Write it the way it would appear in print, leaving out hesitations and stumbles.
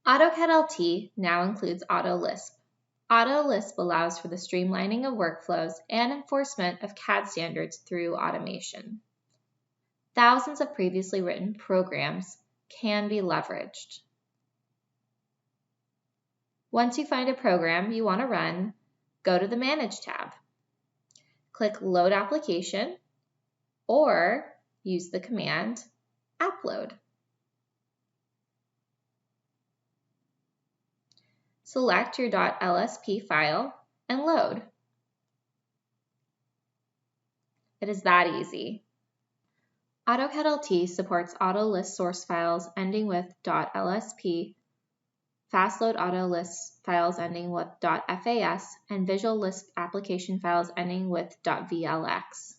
AutoCAD LT now includes AutoLISP. AutoLISP allows for the streamlining of workflows and enforcement of CAD standards through automation. Thousands of previously written programs can be leveraged. Once you find a program you want to run, go to the Manage tab. Click Load Application or use the command Appload. Select your .lsp file and load. It is that easy. AutoCAD LT supports AutoLISP source files ending with .lsp, fast-load AutoLISP files ending with .fas, and Visual Lisp application files ending with .vlx.